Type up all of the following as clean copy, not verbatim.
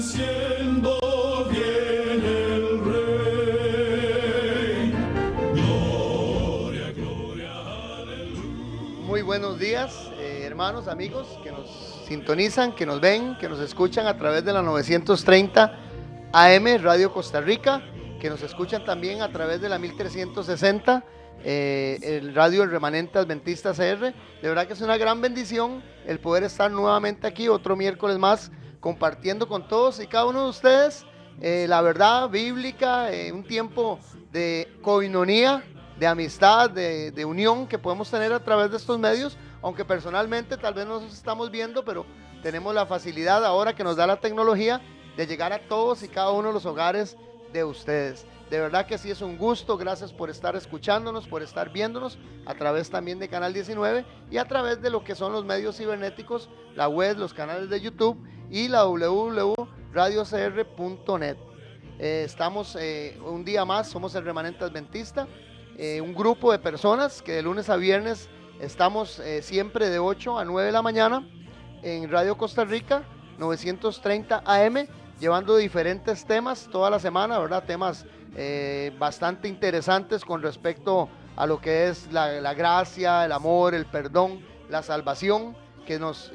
diciendo viene el Rey. Gloria, gloria, aleluya. Muy buenos días, hermanos, amigos que nos sintonizan, que nos ven, que nos escuchan a través de la 930 AM Radio Costa Rica, que nos escuchan también a través de la 1360, el radio El Remanente Adventista CR. De verdad que es una gran bendición el poder estar nuevamente aquí otro miércoles más compartiendo con todos y cada uno de ustedes la verdad bíblica, un tiempo de coinonía, de amistad, de unión que podemos tener a través de estos medios, aunque personalmente tal vez no nos estamos viendo, pero tenemos la facilidad ahora que nos da la tecnología de llegar a todos y cada uno de los hogares de ustedes. De verdad que sí es un gusto, gracias por estar escuchándonos, por estar viéndonos a través también de Canal 19 y a través de lo que son los medios cibernéticos, la web, los canales de YouTube y la www.radiocr.net. Estamos un día más, somos el Remanente Adventista, un grupo de personas que de lunes a viernes estamos siempre de 8 a 9 de la mañana en Radio Costa Rica 930 AM, llevando diferentes temas toda la semana, ¿verdad? Temas bastante interesantes con respecto a lo que es la gracia, el amor, el perdón, la salvación que nos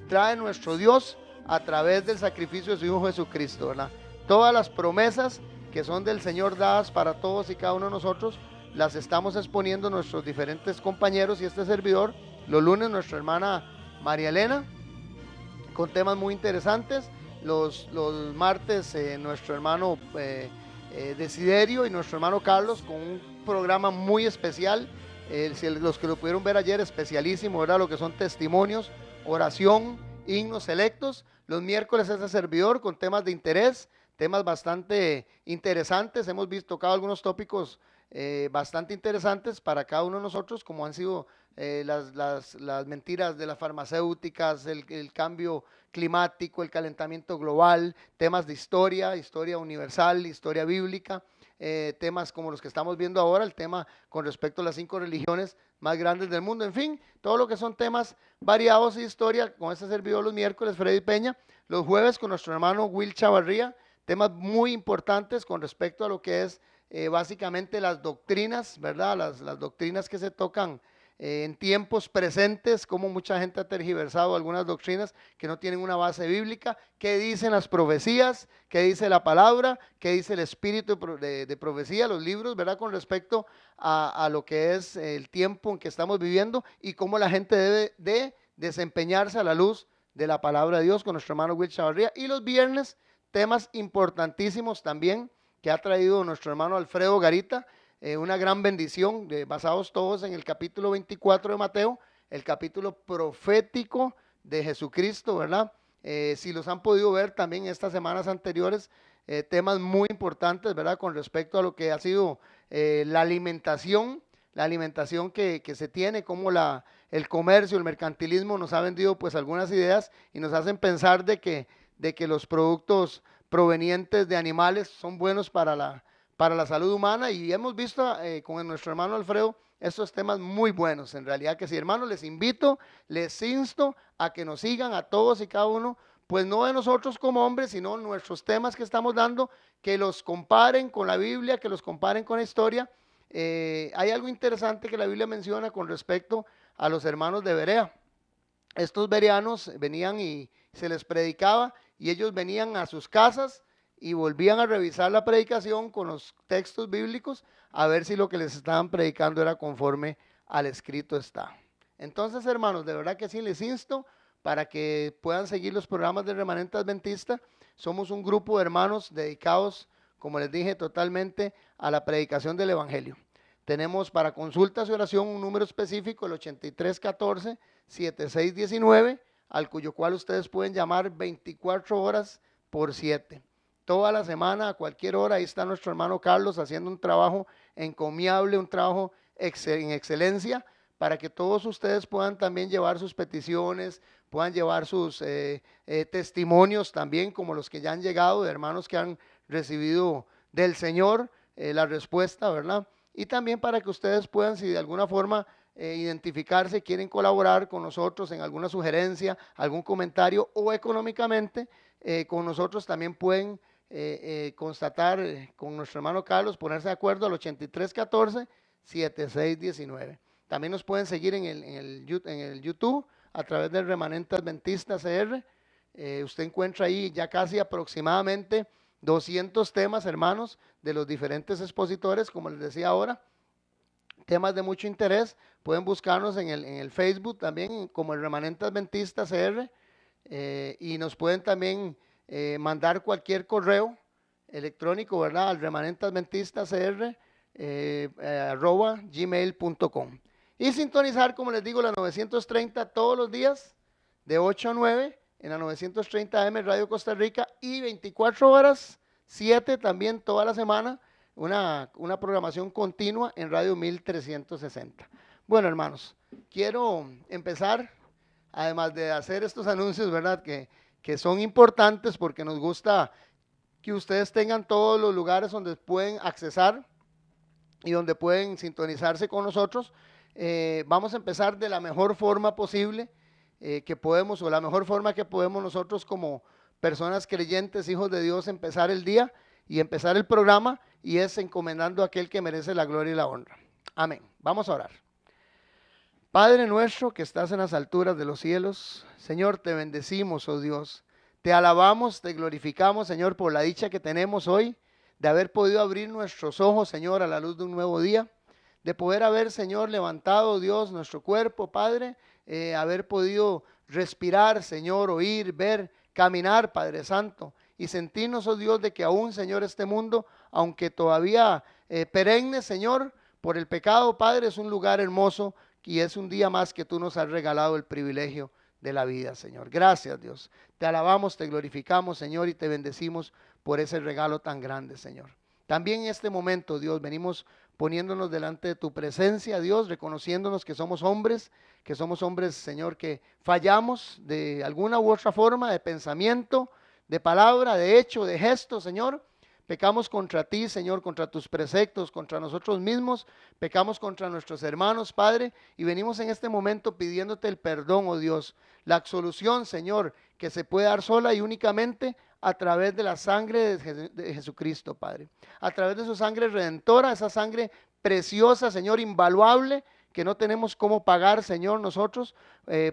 trae nuestro Dios a través del sacrificio de su Hijo Jesucristo, ¿verdad? Todas las promesas que son del Señor dadas para todos y cada uno de nosotros, las estamos exponiendo nuestros diferentes compañeros y este servidor. Los lunes nuestra hermana María Elena con temas muy interesantes. Los martes nuestro hermano Desiderio y nuestro hermano Carlos con un programa muy especial. Los que lo pudieron ver ayer, especialísimo, ¿verdad? Lo que son testimonios, oración, himnos selectos. Los miércoles ese servidor con temas de interés, temas bastante interesantes. Hemos tocado algunos tópicos bastante interesantes para cada uno de nosotros, como han sido las mentiras de las farmacéuticas, el cambio climático, el calentamiento global, temas de historia universal, historia bíblica, temas como los que estamos viendo ahora, el tema con respecto a las 5 religiones más grandes del mundo, en fin, todo lo que son temas variados de historia, con este servidor los miércoles, Freddy Peña, los jueves con nuestro hermano Will Chavarría, temas muy importantes con respecto a lo que es básicamente las doctrinas, ¿verdad? Las doctrinas que se tocan en tiempos presentes, como mucha gente ha tergiversado algunas doctrinas que no tienen una base bíblica. ¿Qué dicen las profecías? ¿Qué dice la palabra? ¿Qué dice el espíritu de profecía, los libros, ¿verdad? Con respecto a lo que es el tiempo en que estamos viviendo y cómo la gente debe de desempeñarse a la luz de la palabra de Dios con nuestro hermano Will Chavarría. Y los viernes, temas importantísimos también que ha traído nuestro hermano Alfredo Garita, una gran bendición, basados todos en el capítulo 24 de Mateo, el capítulo profético de Jesucristo, ¿verdad? Si los han podido ver también estas semanas anteriores, temas muy importantes, ¿verdad? Con respecto a lo que ha sido la alimentación que se tiene, como el comercio, el mercantilismo nos ha vendido pues algunas ideas y nos hacen pensar de que los productos provenientes de animales son buenos para la salud humana, y hemos visto con nuestro hermano Alfredo estos temas muy buenos. En realidad que sí, hermanos, les invito, les insto a que nos sigan a todos y cada uno, pues no de nosotros como hombres, sino nuestros temas que estamos dando, que los comparen con la Biblia, que los comparen con la historia. Hay algo interesante que la Biblia menciona con respecto a los hermanos de Berea. Estos bereanos venían y se les predicaba, y ellos venían a sus casas y volvían a revisar la predicación con los textos bíblicos a ver si lo que les estaban predicando era conforme al escrito está. Entonces, hermanos, de verdad que sí les insto para que puedan seguir los programas del Remanente Adventista. Somos un grupo de hermanos dedicados, como les dije, totalmente a la predicación del Evangelio. Tenemos para consultas y oración un número específico, el 8314-7619, al cual ustedes pueden llamar 24 horas por 7. Toda la semana, a cualquier hora, ahí está nuestro hermano Carlos haciendo un trabajo encomiable, un trabajo en excelencia, para que todos ustedes puedan también llevar sus peticiones, puedan llevar sus testimonios también, como los que ya han llegado, de hermanos que han recibido del Señor la respuesta, ¿verdad? Y también para que ustedes puedan, si de alguna forma identificarse, quieren colaborar con nosotros en alguna sugerencia, algún comentario o económicamente, con nosotros también pueden constatar con nuestro hermano Carlos, ponerse de acuerdo al 8314-7619. También nos pueden seguir en el YouTube a través del Remanente Adventista CR. Usted encuentra ahí ya casi aproximadamente 200 temas, hermanos, de los diferentes expositores, como les decía ahora, temas de mucho interés. Pueden buscarnos en el Facebook también como el Remanente Adventista CR, y nos pueden también mandar cualquier correo electrónico, ¿verdad?, al remanenteadventistacr @gmail.com, y sintonizar, como les digo, la 930 todos los días de 8 a 9 en la 930 AM Radio Costa Rica, y 24 horas 7 también toda la semana, una programación continua en Radio 1360. Bueno, hermanos, quiero empezar, además de hacer estos anuncios, ¿verdad?, que son importantes porque nos gusta que ustedes tengan todos los lugares donde pueden accesar y donde pueden sintonizarse con nosotros. Vamos a empezar de la mejor forma posible que podemos, o la mejor forma que podemos nosotros como personas creyentes, hijos de Dios, empezar el día y empezar el programa, y es encomendando a aquel que merece la gloria y la honra. Amén. Vamos a orar. Padre nuestro que estás en las alturas de los cielos, Señor, te bendecimos, oh Dios. Te alabamos, te glorificamos, Señor, por la dicha que tenemos hoy de haber podido abrir nuestros ojos, Señor, a la luz de un nuevo día, de poder haber, Señor, levantado, Dios, nuestro cuerpo, Padre, haber podido respirar, Señor, oír, ver, caminar, Padre Santo, y sentirnos, oh Dios, de que aún, Señor, este mundo, aunque todavía perenne, Señor, por el pecado, Padre, es un lugar hermoso, y es un día más que tú nos has regalado el privilegio de la vida, Señor. Gracias, Dios. Te alabamos, te glorificamos, Señor, y te bendecimos por ese regalo tan grande, Señor. También en este momento, Dios, venimos poniéndonos delante de tu presencia, Dios, reconociéndonos que somos hombres, Señor, que fallamos de alguna u otra forma, de pensamiento, de palabra, de hecho, de gesto, Señor. Pecamos contra ti, Señor, contra tus preceptos, contra nosotros mismos, pecamos contra nuestros hermanos, Padre, y venimos en este momento pidiéndote el perdón, oh Dios, la absolución, Señor, que se puede dar sola y únicamente a través de la sangre de Jesucristo, Padre, a través de su sangre redentora, esa sangre preciosa, Señor, invaluable, que no tenemos cómo pagar, Señor, nosotros,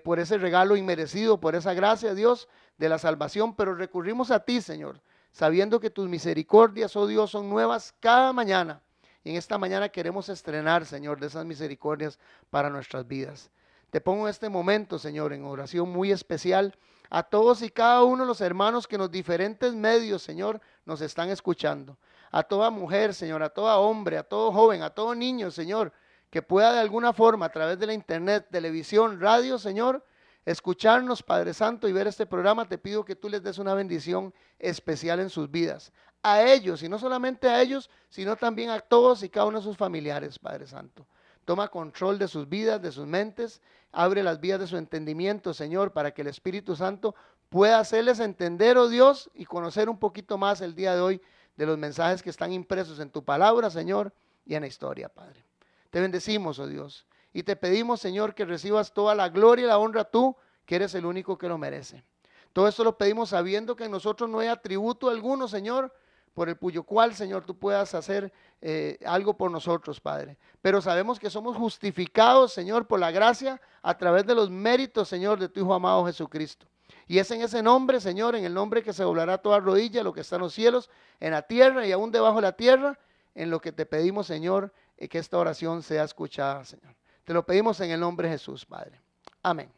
por ese regalo inmerecido, por esa gracia, Dios, de la salvación, pero recurrimos a ti, Señor, sabiendo que tus misericordias, oh Dios, son nuevas cada mañana. Y en esta mañana queremos estrenar, Señor, de esas misericordias para nuestras vidas. Te pongo en este momento, Señor, en oración muy especial a todos y cada uno de los hermanos que en los diferentes medios, Señor, nos están escuchando. A toda mujer, Señor, a todo hombre, a todo joven, a todo niño, Señor, que pueda de alguna forma, a través de la internet, televisión, radio, Señor, escucharnos, Padre Santo, y ver este programa. Te pido que tú les des una bendición especial en sus vidas, a ellos, y no solamente a ellos, sino también a todos y cada uno de sus familiares, Padre Santo. Toma control de sus vidas, de sus mentes, abre las vías de su entendimiento, Señor, para que el Espíritu Santo pueda hacerles entender, oh Dios, y conocer un poquito más el día de hoy de los mensajes que están impresos en tu palabra, Señor, y en la historia, Padre. Te bendecimos, oh Dios, y te pedimos, Señor, que recibas toda la gloria y la honra tú, que eres el único que lo merece. Todo esto lo pedimos sabiendo que en nosotros no hay atributo alguno, Señor, por el cual, Señor, tú puedas hacer algo por nosotros, Padre. Pero sabemos que somos justificados, Señor, por la gracia a través de los méritos, Señor, de tu Hijo amado Jesucristo. Y es en ese nombre, Señor, en el nombre que se doblará toda rodilla, lo que está en los cielos, en la tierra y aún debajo de la tierra, en lo que te pedimos, Señor, que esta oración sea escuchada, Señor. Te lo pedimos en el nombre de Jesús, Padre. Amén.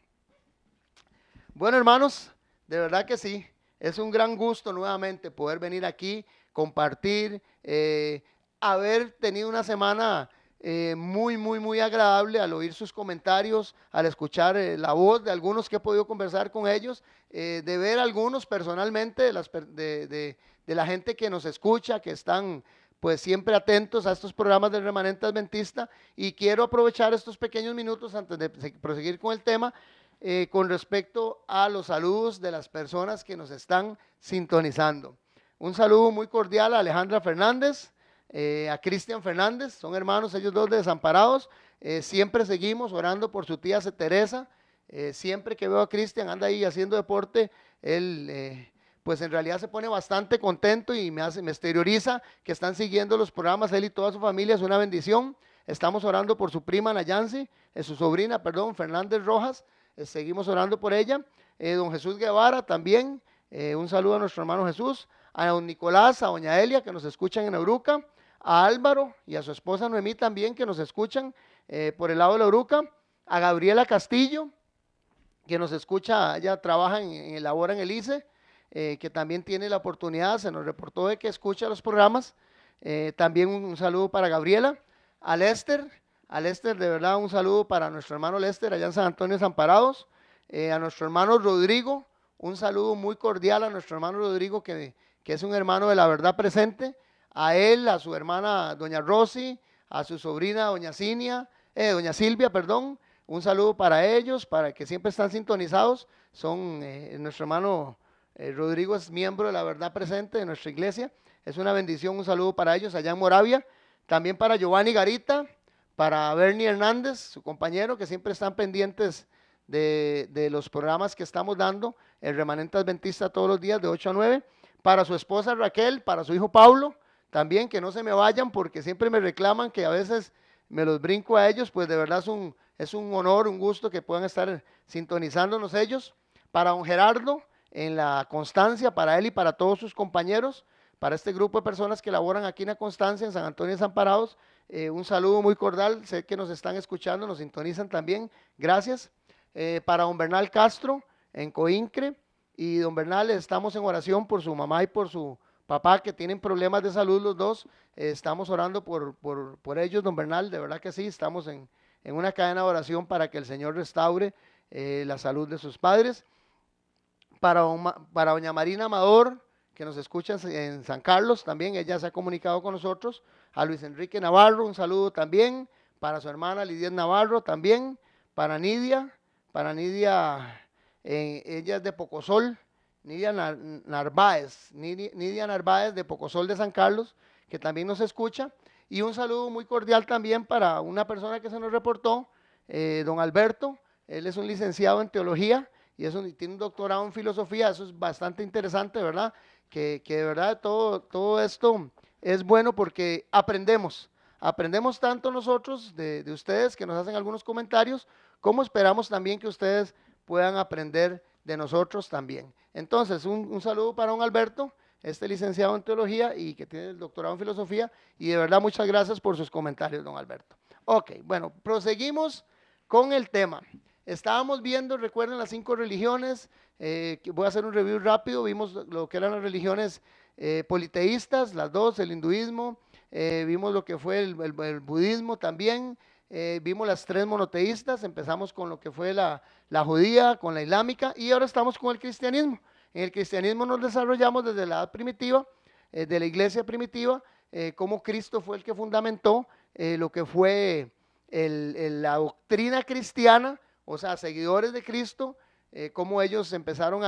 Bueno, hermanos, de verdad que sí, es un gran gusto nuevamente poder venir aquí, compartir, haber tenido una semana muy agradable al oír sus comentarios, al escuchar la voz de algunos que he podido conversar con ellos, de ver algunos personalmente de la gente que nos escucha, que están pues siempre atentos a estos programas del Remanente Adventista, y quiero aprovechar estos pequeños minutos antes de proseguir con el tema, con respecto a los saludos de las personas que nos están sintonizando. Un saludo muy cordial a Alejandra Fernández, a Cristian Fernández, son hermanos ellos dos de Desamparados. Siempre seguimos orando por su tía Teresa. Siempre que veo a Cristian anda ahí haciendo deporte, él pues en realidad se pone bastante contento y me exterioriza que están siguiendo los programas, él y toda su familia, es una bendición. Estamos orando por su prima Nayansi, su sobrina, perdón, Fernández Rojas, seguimos orando por ella. Don Jesús Guevara también, un saludo a nuestro hermano Jesús, a don Nicolás, a doña Elia que nos escuchan en Euruca, a Álvaro y a su esposa Noemí también que nos escuchan por el lado de la Euruca, a Gabriela Castillo que nos escucha, ella trabaja labora en el ICE, que también tiene la oportunidad, se nos reportó de que escucha los programas. También un saludo para Gabriela, a Lester, de verdad un saludo para nuestro hermano Lester allá en San Antonio Desamparados, a nuestro hermano Rodrigo, un saludo muy cordial a nuestro hermano Rodrigo que es un hermano de la verdad presente, a él, a su hermana doña Rosy, a su sobrina doña Silvia, perdón, un saludo para ellos, para que siempre están sintonizados. Son nuestro hermano Rodrigo es miembro de la verdad presente de nuestra iglesia. Es una bendición, un saludo para ellos allá en Moravia. También para Giovanni Garita, para Bernie Hernández, su compañero, que siempre están pendientes de los programas que estamos dando, el Remanente Adventista todos los días de 8 a 9. Para su esposa Raquel, para su hijo Pablo, también que no se me vayan porque siempre me reclaman que a veces me los brinco a ellos, pues de verdad es un honor, un gusto que puedan estar sintonizándonos ellos. Para don Gerardo, en la Constancia, para él y para todos sus compañeros, para este grupo de personas que laboran aquí en la Constancia, en San Antonio Desamparados, un saludo muy cordial, sé que nos están escuchando, nos sintonizan también, gracias. Para don Bernal Castro, en Coincre, y don Bernal, estamos en oración por su mamá y por su papá que tienen problemas de salud los dos, estamos orando por ellos, don Bernal, de verdad que sí, estamos en una cadena de oración para que el Señor restaure la salud de sus padres. Para doña Marina Amador, que nos escucha en San Carlos también, ella se ha comunicado con nosotros. A Luis Enrique Navarro, un saludo también. Para su hermana Lidia Navarro también. Para Nidia, ella es de Pocosol, Nidia Narváez, de Pocosol de San Carlos, que también nos escucha. Y un saludo muy cordial también para una persona que se nos reportó, don Alberto, él es un licenciado en teología y tiene un doctorado en filosofía, eso es bastante interesante, ¿verdad? Que de verdad todo esto es bueno porque aprendemos tanto nosotros de ustedes que nos hacen algunos comentarios, como esperamos también que ustedes puedan aprender de nosotros también. Entonces, un saludo para don Alberto, este licenciado en teología y que tiene el doctorado en filosofía, y de verdad muchas gracias por sus comentarios, don Alberto. Ok, bueno, proseguimos con el tema. Estábamos viendo, recuerden, las 5 religiones, voy a hacer un review rápido, vimos lo que eran las religiones politeístas, las dos, el hinduismo, vimos lo que fue el budismo también, vimos las 3 monoteístas, empezamos con lo que fue la judía, con la islámica, y ahora estamos con el cristianismo. En el cristianismo nos desarrollamos desde la edad primitiva, de la iglesia primitiva, cómo Cristo fue el que fundamentó lo que fue la doctrina cristiana, o sea, seguidores de Cristo, cómo ellos empezaron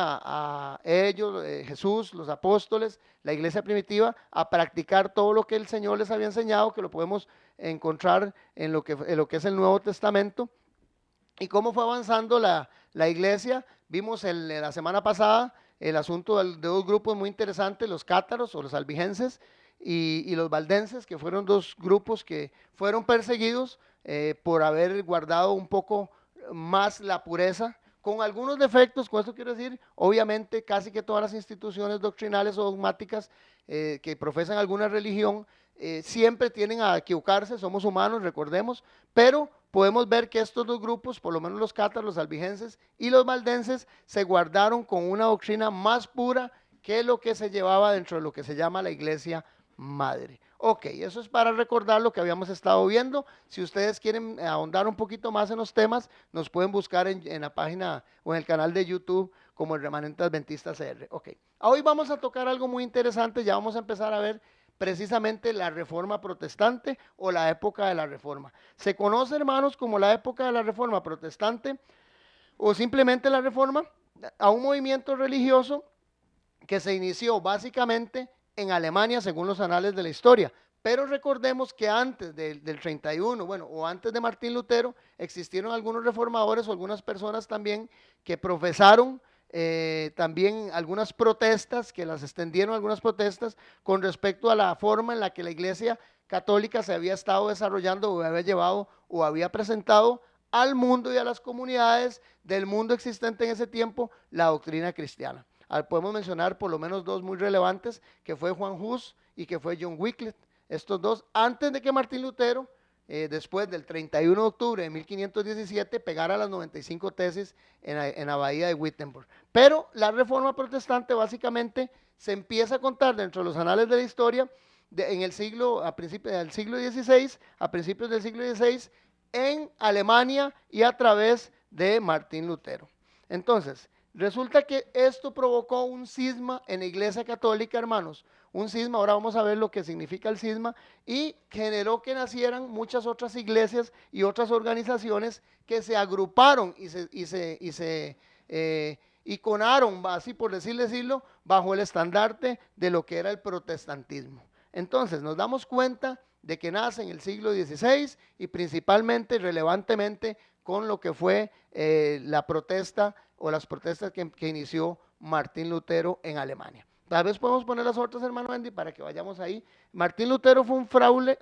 Jesús, los apóstoles, la iglesia primitiva, a practicar todo lo que el Señor les había enseñado, que lo podemos encontrar en lo que es el Nuevo Testamento, y cómo fue avanzando la iglesia. Vimos la semana pasada el asunto de 2 grupos muy interesantes, los cátaros o los albigenses y los valdenses, que fueron 2 grupos que fueron perseguidos por haber guardado un poco más la pureza, con algunos defectos. Con esto quiero decir, obviamente casi que todas las instituciones doctrinales o dogmáticas que profesan alguna religión siempre tienden a equivocarse, somos humanos, recordemos, pero podemos ver que estos 2 grupos, por lo menos los cátaros, los albigenses y los valdenses, se guardaron con una doctrina más pura que lo que se llevaba dentro de lo que se llama la iglesia madre. Ok, eso es para recordar lo que habíamos estado viendo. Si ustedes quieren ahondar un poquito más en los temas, nos pueden buscar en la página o en el canal de YouTube como el Remanente Adventista CR. Ok, hoy vamos a tocar algo muy interesante, ya vamos a empezar a ver precisamente la Reforma Protestante o la época de la Reforma. Se conoce, hermanos, como la época de la Reforma Protestante o simplemente la Reforma, a un movimiento religioso que se inició básicamente en Alemania, según los anales de la historia, Pero recordemos que antes del 31, bueno, o antes de Martín Lutero, existieron algunos reformadores o algunas personas también que profesaron también algunas protestas, que las extendieron algunas protestas con respecto a la forma en la que la Iglesia Católica se había estado desarrollando o había llevado o había presentado al mundo y a las comunidades del mundo existente en ese tiempo la doctrina cristiana. Podemos mencionar por lo menos dos muy relevantes, que fue Juan Hus y que fue John Wycliffe. Estos dos, antes de que Martín Lutero, después del 31 de octubre de 1517, pegara las 95 tesis en la bahía de Wittenberg. Pero la reforma protestante básicamente se empieza a contar dentro de los anales de la historia en el siglo, a principios del siglo XVI, a principios del siglo XVI, en Alemania y a través de Martín Lutero. Entonces, resulta que esto provocó un cisma en la Iglesia Católica, hermanos. Un cisma, ahora vamos a ver lo que significa el cisma, y generó que nacieran muchas otras iglesias y otras organizaciones que se agruparon y se iconaron, así por decirlo, bajo el estandarte de lo que era el protestantismo. Entonces nos damos cuenta de que nace en el siglo XVI y principalmente, relevantemente, con lo que fue la protesta o las protestas que inició Martín Lutero en Alemania. Tal vez podemos poner las otras, hermano Andy, para que vayamos ahí. Martín Lutero fue un fraile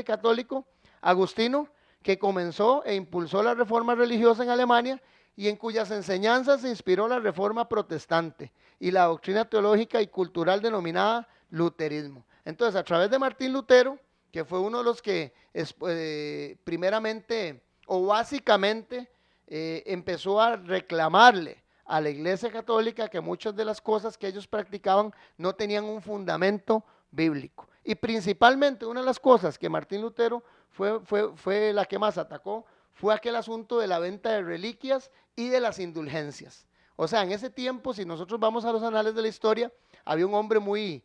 católico agustino que comenzó e impulsó la reforma religiosa en Alemania y en cuyas enseñanzas se inspiró la reforma protestante y la doctrina teológica y cultural denominada luterismo. Entonces, a través de Martín Lutero, que fue uno de los que primeramente o básicamente empezó a reclamarle a la Iglesia Católica que muchas de las cosas que ellos practicaban no tenían un fundamento bíblico. Y principalmente una de las cosas que Martín Lutero fue la que más atacó fue aquel asunto de la venta de reliquias y de las indulgencias. O sea, en ese tiempo, si nosotros vamos a los anales de la historia, había un hombre muy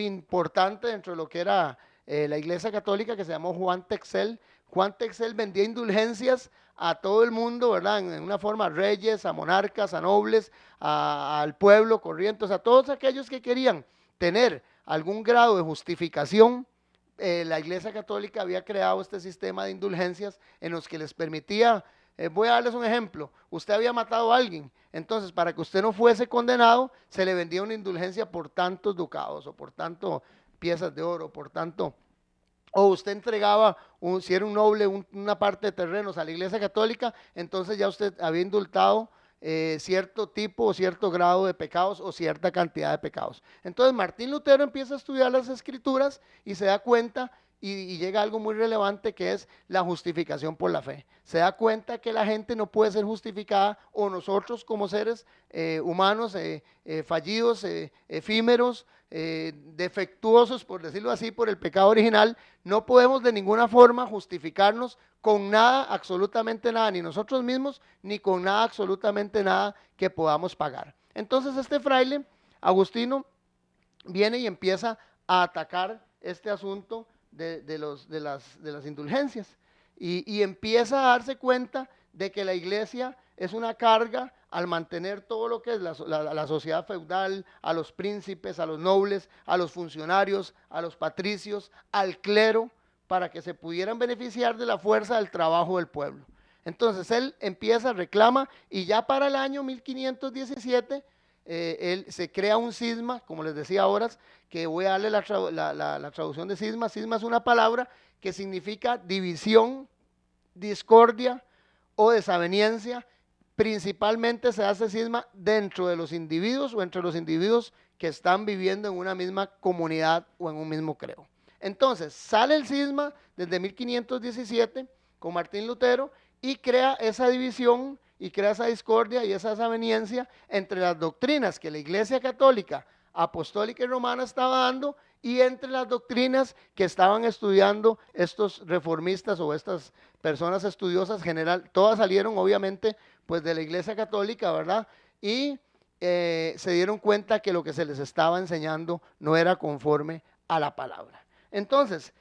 importante dentro de lo que era la Iglesia Católica que se llamó Juan Texel. Juan Texel vendía indulgencias a todo el mundo, ¿verdad? En una forma, a reyes, a monarcas, a nobles, al pueblo corriente, a todos aquellos que querían tener algún grado de justificación. La Iglesia Católica había creado este sistema de indulgencias en los que les permitía, voy a darles un ejemplo, usted había matado a alguien, entonces para que usted no fuese condenado, se le vendía una indulgencia por tantos ducados o por tanto piezas de oro, por tanto, o usted entregaba, si era un noble, una parte de terrenos a la Iglesia Católica, entonces ya usted había indultado cierto tipo o cierto grado de pecados o cierta cantidad de pecados. Entonces Martín Lutero empieza a estudiar las Escrituras y se da cuenta y llega a algo muy relevante que es la justificación por la fe. Se da cuenta que la gente no puede ser justificada, o nosotros como seres humanos fallidos, efímeros, defectuosos, por decirlo así, por el pecado original, no podemos de ninguna forma justificarnos con nada, absolutamente nada, ni nosotros mismos, ni con nada, absolutamente nada que podamos pagar. Entonces este fraile agustino viene y empieza a atacar este asunto de las indulgencias y empieza a darse cuenta de que la iglesia es una carga al mantener todo lo que es la sociedad feudal, a los príncipes, a los nobles, a los funcionarios, a los patricios, al clero, para que se pudieran beneficiar de la fuerza del trabajo del pueblo. Entonces él empieza, reclama, y ya para el año 1517 él se crea un cisma, como les decía ahora, que voy a darle la traducción de cisma. Cisma es una palabra que significa división, discordia o desaveniencia. Principalmente se hace cisma dentro de los individuos o entre los individuos que están viviendo en una misma comunidad o en un mismo credo. Entonces sale el cisma desde 1517 con Martín Lutero y crea esa división y crea esa discordia y esa desaveniencia entre las doctrinas que la Iglesia Católica, Apostólica y Romana estaba dando y entre las doctrinas que estaban estudiando estos reformistas o estas personas estudiosas general. Todas salieron obviamente pues de la Iglesia Católica, ¿verdad? Y se dieron cuenta que lo que se les estaba enseñando no era conforme a la palabra. Entonces,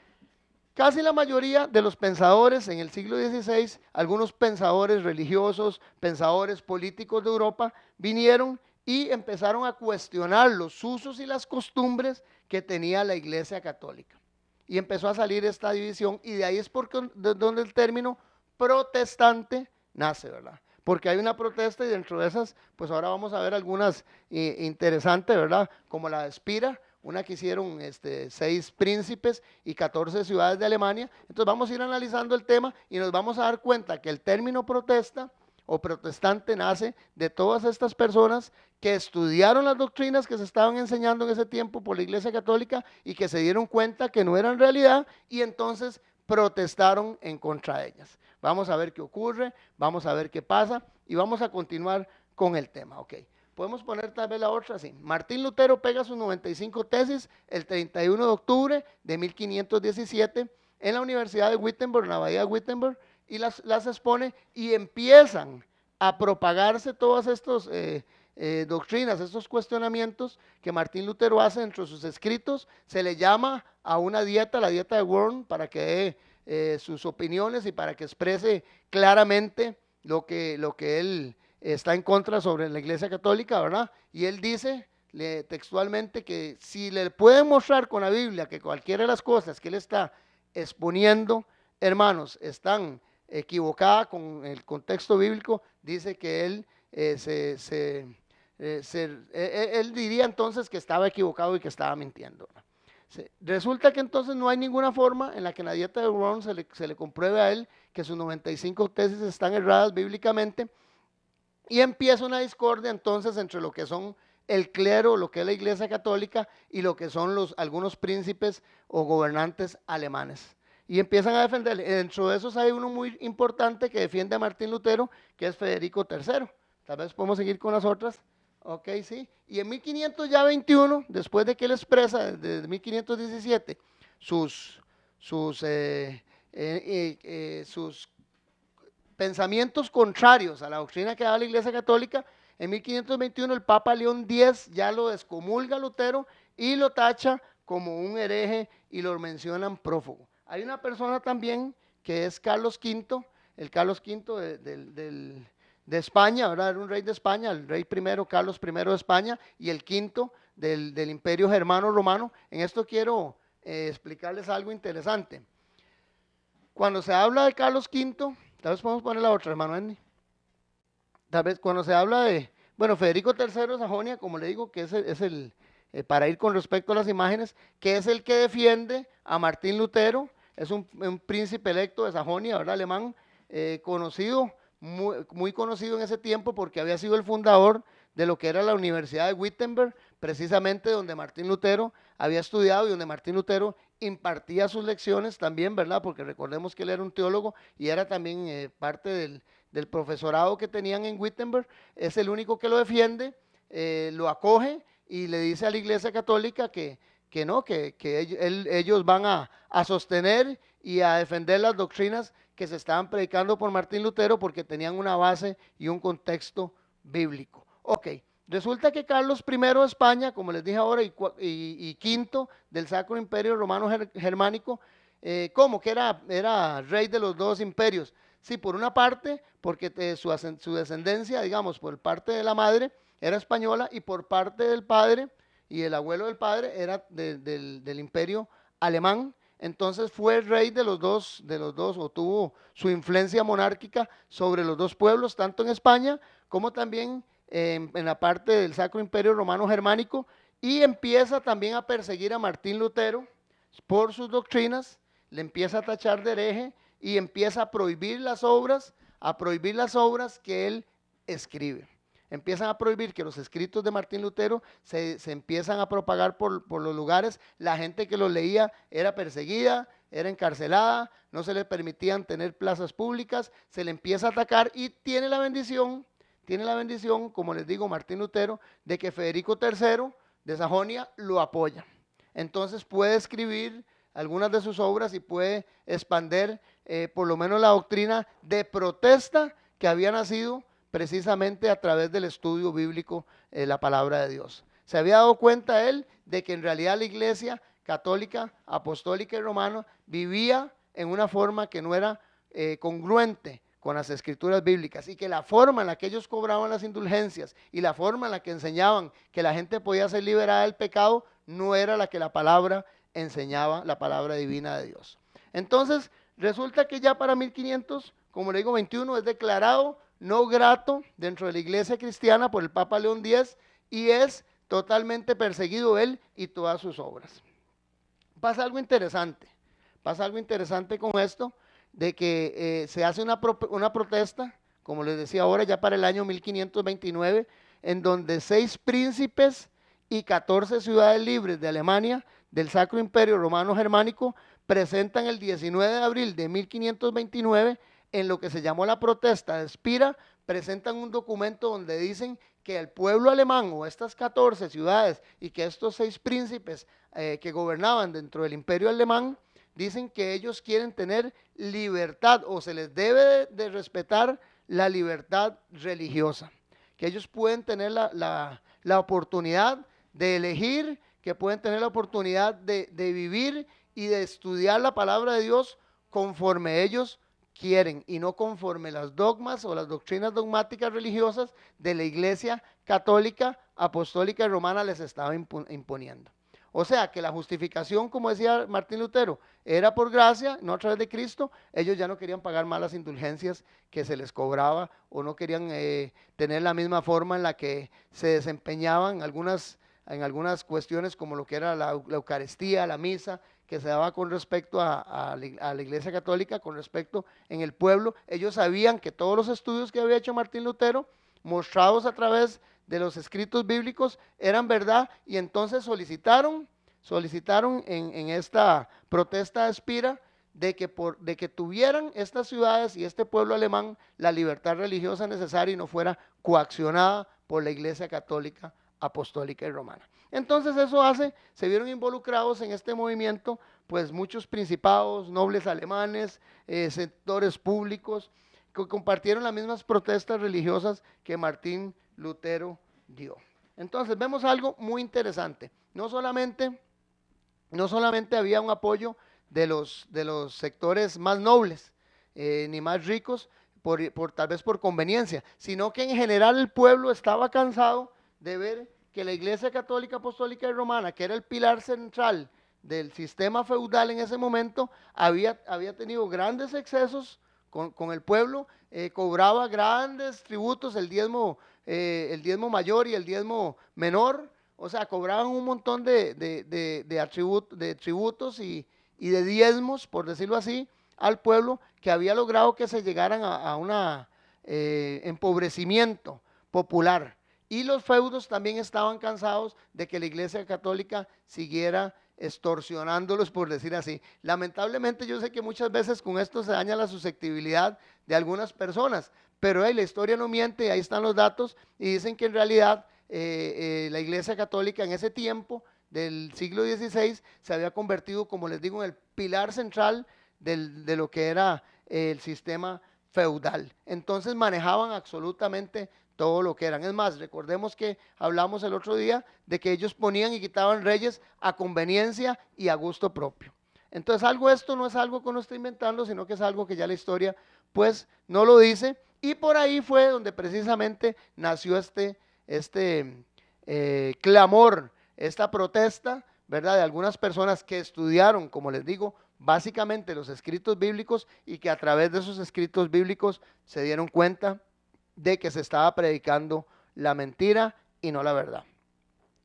casi la mayoría de los pensadores en el siglo XVI, algunos pensadores religiosos, pensadores políticos de Europa, vinieron y empezaron a cuestionar los usos y las costumbres que tenía la Iglesia Católica. Y empezó a salir esta división, y de ahí es donde el término protestante nace, ¿verdad? Porque hay una protesta, y dentro de esas, pues ahora vamos a ver algunas interesantes, ¿verdad? Como la de Spira, una que hicieron 6 príncipes y 14 ciudades de Alemania. Entonces vamos a ir analizando el tema y nos vamos a dar cuenta que el término protesta o protestante nace de todas estas personas que estudiaron las doctrinas que se estaban enseñando en ese tiempo por la Iglesia Católica y que se dieron cuenta que no eran realidad, y entonces protestaron en contra de ellas. Vamos a ver qué ocurre, vamos a ver qué pasa y vamos a continuar con el tema. Ok, podemos poner tal vez la otra así. Martín Lutero pega sus 95 tesis el 31 de octubre de 1517 en la Universidad de Wittenberg, en la Bahía de Wittenberg, y las expone, y empiezan a propagarse todas estas doctrinas, estos cuestionamientos que Martín Lutero hace dentro de sus escritos. Se le llama a una dieta, la dieta de Worms, para que dé sus opiniones y para que exprese claramente lo que él está en contra sobre la Iglesia Católica, ¿verdad? Y él dice textualmente que si le pueden mostrar con la Biblia que cualquiera de las cosas que él está exponiendo, hermanos, están equivocadas con el contexto bíblico, dice que él él diría entonces que estaba equivocado y que estaba mintiendo. Resulta que entonces no hay ninguna forma en la que en la dieta de Worms se le compruebe a él que sus 95 tesis están erradas bíblicamente, y empieza una discordia entonces entre lo que son el clero, lo que es la Iglesia Católica, y lo que son algunos príncipes o gobernantes alemanes. Y empiezan a defender. Dentro de esos hay uno muy importante que defiende a Martín Lutero, que es Federico III. Tal vez podemos seguir con las otras. Ok, sí. Y en 1521, después de que él expresa desde 1517 sus pensamientos contrarios a la doctrina que daba la Iglesia Católica, en 1521 el Papa León X ya lo descomulga Lutero y lo tacha como un hereje y lo mencionan prófugo. Hay una persona también que es Carlos V, el Carlos V de España, ¿verdad? Era un rey de España, el rey primero, Carlos I de España, y el quinto del Imperio Germano Romano. En esto quiero explicarles algo interesante. Cuando se habla de Carlos V, tal vez podemos poner la otra, hermano Andy. Tal vez cuando se habla de, bueno, Federico III de Sajonia, como le digo, que es el para ir con respecto a las imágenes, que es el que defiende a Martín Lutero, es un príncipe electo de Sajonia, ¿verdad? Alemán, conocido, muy conocido en ese tiempo porque había sido el fundador de lo que era la Universidad de Wittenberg, precisamente donde Martín Lutero había estudiado y donde Martín Lutero impartía sus lecciones también, ¿verdad? Porque recordemos que él era un teólogo y era también parte del profesorado que tenían en Wittenberg. Es el único que lo defiende, lo acoge y le dice a la Iglesia Católica que ellos van a sostener y a defender las doctrinas que se estaban predicando por Martín Lutero porque tenían una base y un contexto bíblico. Ok, resulta que Carlos I de España, como les dije ahora, y quinto del Sacro Imperio Romano Germánico, ¿cómo? Que era rey de los dos imperios. Sí, por una parte, porque su descendencia, digamos, por parte de la madre, era española, y por parte del padre y el abuelo del padre era del imperio alemán. Entonces fue el rey de los dos, o tuvo su influencia monárquica sobre los dos pueblos, tanto en España como también en la parte del Sacro Imperio Romano Germánico, y empieza también a perseguir a Martín Lutero por sus doctrinas, le empieza a tachar de hereje y empieza a prohibir las obras que él escribe. Empiezan a prohibir que los escritos de Martín Lutero se empiezan a propagar por los lugares. La gente que los leía era perseguida, era encarcelada, no se le permitían tener plazas públicas, se le empieza a atacar, y tiene la bendición, como les digo, Martín Lutero, de que Federico III de Sajonia lo apoya. Entonces puede escribir algunas de sus obras y puede expander por lo menos la doctrina de protesta que había nacido precisamente a través del estudio bíblico de la palabra de Dios. Se había dado cuenta él de que en realidad la Iglesia católica, apostólica y romana vivía en una forma que no era congruente con las escrituras bíblicas, y que la forma en la que ellos cobraban las indulgencias y la forma en la que enseñaban que la gente podía ser liberada del pecado no era la que la palabra enseñaba, la palabra divina de Dios. Entonces resulta que ya para 1500, como le digo, 21, es declarado no grato dentro de la iglesia cristiana por el Papa León X, y es totalmente perseguido él y todas sus obras. Pasa algo interesante con esto, de que se hace una protesta, como les decía ahora, ya para el año 1529, en donde 6 príncipes y 14 ciudades libres de Alemania, del Sacro Imperio Romano Germánico, presentan el 19 de abril de 1529, en lo que se llamó la protesta de Spira, presentan un documento donde dicen que el pueblo alemán, o estas 14 ciudades, y que estos 6 príncipes que gobernaban dentro del imperio alemán, dicen que ellos quieren tener libertad, o se les debe de respetar la libertad religiosa, que ellos pueden tener la oportunidad de elegir, que pueden tener la oportunidad de vivir y de estudiar la palabra de Dios conforme ellos quieren, y no conforme las dogmas o las doctrinas dogmáticas religiosas de la Iglesia católica, apostólica y romana les estaba imponiendo. O sea que la justificación, como decía Martín Lutero, era por gracia, no a través de Cristo. Ellos ya no querían pagar más las indulgencias que se les cobraba, o no querían tener la misma forma en la que se desempeñaban en algunas cuestiones, como lo que era la Eucaristía, la misa, que se daba con respecto a la Iglesia Católica, con respecto en el pueblo. Ellos sabían que todos los estudios que había hecho Martín Lutero, mostrados a través de los escritos bíblicos, eran verdad, y entonces solicitaron en esta protesta de Spira de que tuvieran estas ciudades y este pueblo alemán la libertad religiosa necesaria y no fuera coaccionada por la Iglesia Católica, apostólica y romana. Entonces eso se vieron involucrados en este movimiento pues muchos principados, nobles alemanes, sectores públicos, que compartieron las mismas protestas religiosas que Martín Lutero dio. Entonces vemos algo muy interesante. No solamente había un apoyo de los sectores más nobles, ni más ricos, tal vez por conveniencia, sino que en general el pueblo estaba cansado de ver que la Iglesia Católica, Apostólica y Romana, que era el pilar central del sistema feudal en ese momento, había tenido grandes excesos con el pueblo, cobraba grandes tributos, el diezmo mayor y el diezmo menor. O sea, cobraban un montón de tributos y de diezmos, por decirlo así, al pueblo, que había logrado que se llegaran a un empobrecimiento popular. Y los feudos también estaban cansados de que la Iglesia Católica siguiera extorsionándolos, por decir así. Lamentablemente yo sé que muchas veces con esto se daña la susceptibilidad de algunas personas, pero la historia no miente, ahí están los datos, y dicen que en realidad la Iglesia Católica en ese tiempo del siglo XVI se había convertido, como les digo, en el pilar central de lo que era el sistema feudal. Entonces manejaban absolutamente todo lo que eran. Es más, recordemos que hablamos el otro día de que ellos ponían y quitaban reyes a conveniencia y a gusto propio. Entonces esto no es algo que uno está inventando, sino que es algo que ya la historia pues no lo dice, y por ahí fue donde precisamente nació este clamor, esta protesta, ¿verdad?, de algunas personas que estudiaron, como les digo, básicamente los escritos bíblicos, y que a través de esos escritos bíblicos se dieron cuenta de que se estaba predicando la mentira y no la verdad.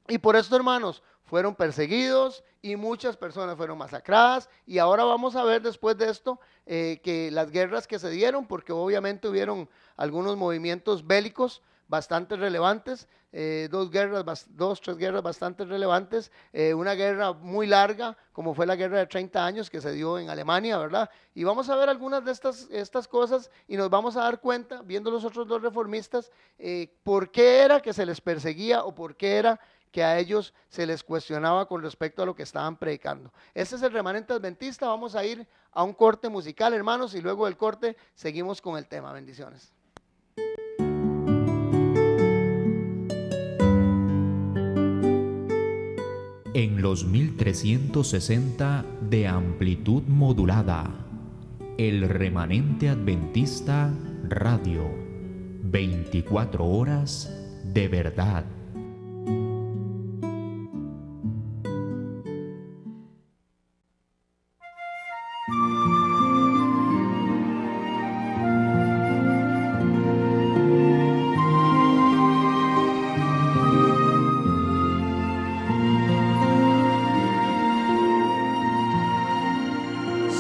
Y por esto, hermanos, fueron perseguidos y muchas personas fueron masacradas. Y ahora vamos a ver después de esto que las guerras que se dieron, porque obviamente hubieron algunos movimientos bélicos bastante relevantes, tres guerras bastante relevantes, una guerra muy larga, como fue la guerra de 30 años que se dio en Alemania, ¿verdad? Y vamos a ver algunas de estas cosas, y nos vamos a dar cuenta, viendo los otros dos reformistas, por qué era que se les perseguía, o por qué era que a ellos se les cuestionaba con respecto a lo que estaban predicando. Este es el Remanente Adventista. Vamos a ir a un corte musical, hermanos, y luego del corte seguimos con el tema. Bendiciones. En los 1360 de amplitud modulada, el Remanente Adventista Radio. 24 horas de verdad.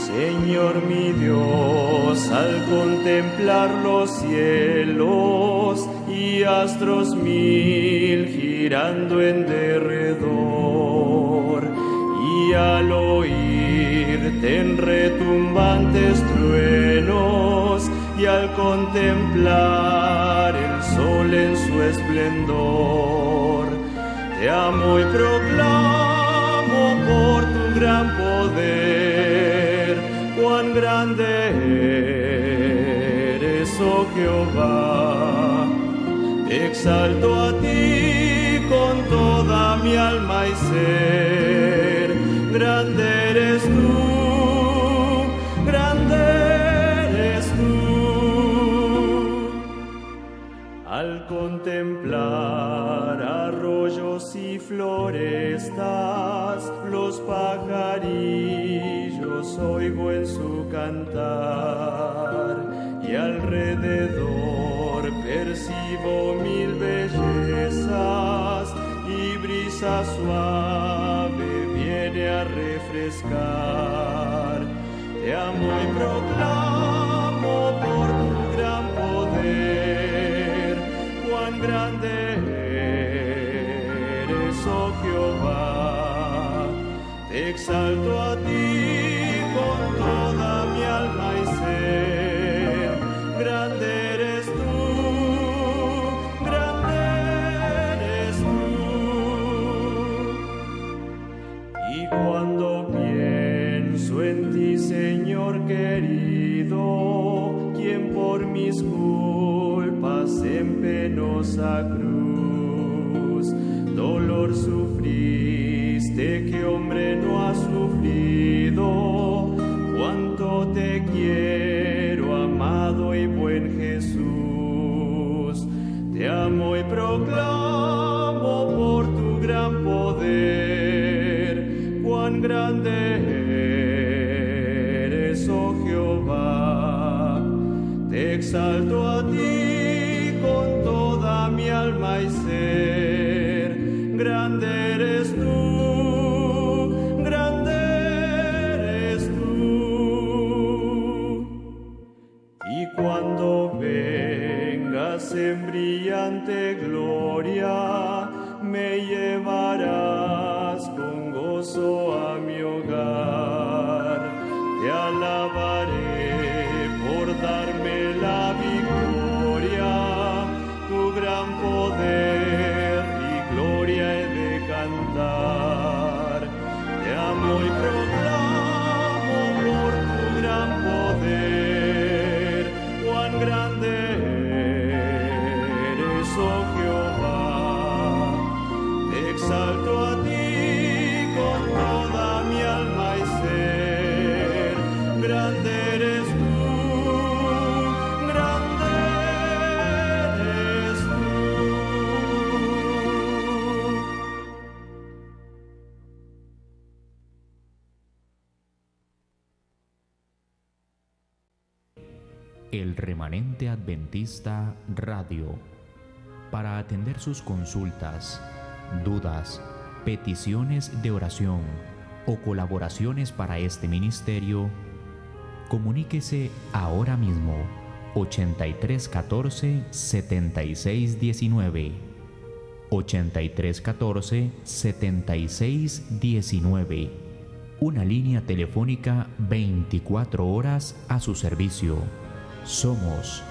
Señor mi Dios, al contemplar los cielos y astros mil girando en derredor, y al oírte en retumbantes truenos, y al contemplar el sol en su esplendor, te amo y proclamo por tu gran poder, cuán grande eres, oh Jehová. Te exalto a ti con toda mi alma y ser. Grande eres tú, grande eres tú. Al contemplar arroyos y florestas, los pajarillos oigo en su cantar, y alrededor percibo mil bellezas, y brisa suave viene a refrescar. Te amo y proclamo por tu gran poder, cuán grande eres, oh Jehová. Te exalto a ti con toda mi alma y ser. Grande eres tú, grande eres tú. Y cuando pienso en ti, Señor querido, quien por mis culpas en penosa cruz dolor sufriste que hombre no ha sufrido, cuánto te quiero, amado y buen Jesús. Te amo y proclamo por tu gran poder, cuán grande eres, oh Jehová. Te exalto a ti con toda mi alma y ser. Grande eres tú, grande eres tú. Y cuando vengas en brillante gloria, me llevarás con gozo a mi hogar. Te alabaré por darme la victoria, tu gran poder y gloria he de cantar. Te amo y proclamo por tu gran poder, cuán grande eres, oh Jehová. Te exalto a ti con toda mi alma y ser. Grande eres tú, grande eres tú. El Remanente Adventista Radio. Para atender sus consultas, dudas, peticiones de oración o colaboraciones para este ministerio, comuníquese ahora mismo 8314 7619 8314 7619, una línea telefónica 24 horas a su servicio. Somos